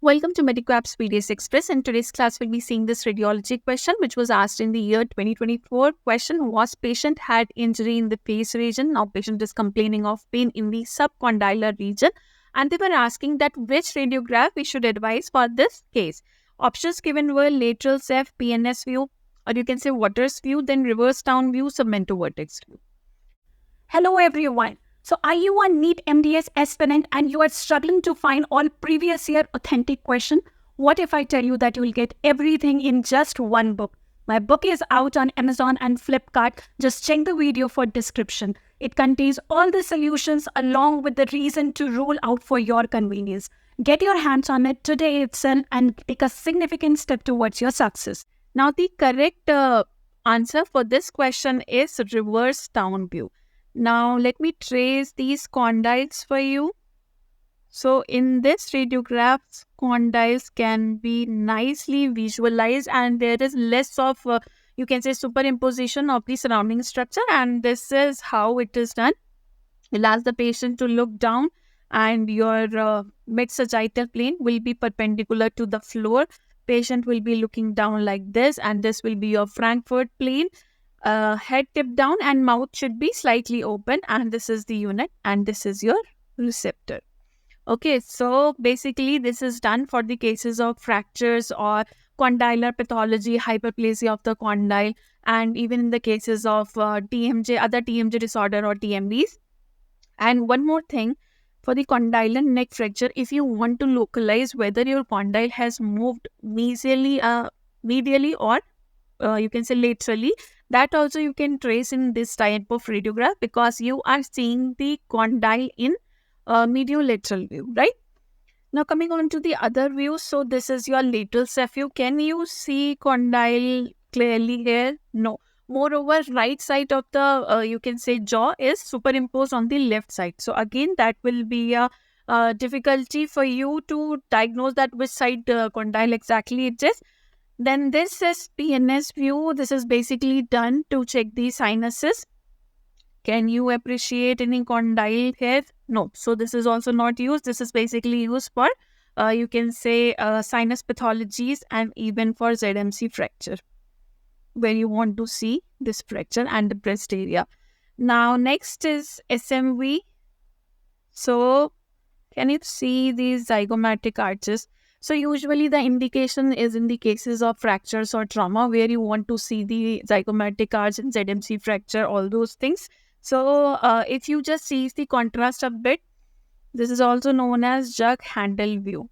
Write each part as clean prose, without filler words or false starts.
Welcome to MediQuap's PDS Express. In today's class, we'll be seeing this radiology question, which was asked in the year 2024. Question was: patient had injury in the face region. Now, patient is complaining of pain in the subcondylar region, and they were asking that which radiograph we should advise for this case. Options given were lateral ceph, PNS view, or you can say Waters view, then reverse down view, submental vertex view. Hello everyone. So are you a NEET MDS aspirant and you are struggling to find all previous year authentic question? What if I tell you that you will get everything in just one book? My book is out on Amazon and Flipkart. Just check the video for description. It contains all the solutions along with the reason to rule out for your convenience. Get your hands on it today itself and take a significant step towards your success. Now, the correct answer for this question is reverse down view. Now, let me trace these condyles for you. So, in this radiograph, condyles can be nicely visualized and there is less of, you can say, superimposition of the surrounding structure. And this is how it is done. You'll ask the patient to look down and your mid-sagittal plane will be perpendicular to the floor. Patient will be looking down like this, and this will be your Frankfurt plane. Head tip down and mouth should be slightly open, and this is the unit and this is your receptor. Okay, so basically this is done for the cases of fractures or condylar pathology, hyperplasia of the condyle, and even in the cases of TMJ, other TMJ disorder or TMDs. And one more thing, for the condylar neck fracture, if you want to localize whether your condyle has moved medially or you can say laterally, that also you can trace in this type of radiograph because you are seeing the condyle in mediolateral view, right? Now coming on to the other view, so this is your lateral ceph view. Can you see condyle clearly here? No. Moreover, right side of the, you can say jaw is superimposed on the left side. So again, that will be a difficulty for you to diagnose that which side condyle exactly it is. Then this is PNS view. This is basically done to check the sinuses. Can you appreciate any condyle here? No. So this is also not used. This is basically used for, you can say, sinus pathologies and even for ZMC fracture, where you want to see this fracture and the breast area. Now, next is SMV. So, can you see these zygomatic arches? So, usually the indication is in the cases of fractures or trauma where you want to see the zygomatic arch and ZMC fracture, all those things. So, if you just see the contrast a bit, this is also known as jug handle view,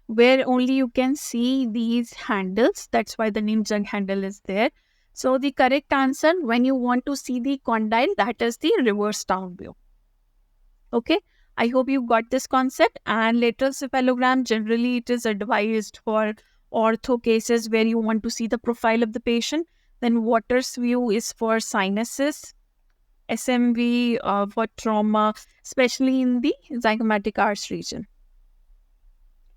where only you can see these handles. That's why the name jug handle is there. So the correct answer when you want to see the condyle, that is the reverse down view. Okay, I hope you got this concept. And lateral cephalogram, generally it is advised for ortho cases where you want to see the profile of the patient. Then Waters view is for sinuses. SMV for trauma, especially in the zygomatic arch region.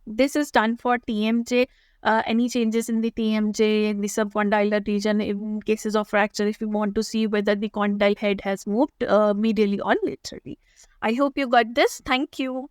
This is done for TMJ. Any changes in the TMJ, in the subcondylar region, in cases of fracture, if you want to see whether the condyle head has moved medially or laterally. I hope you got this. Thank you.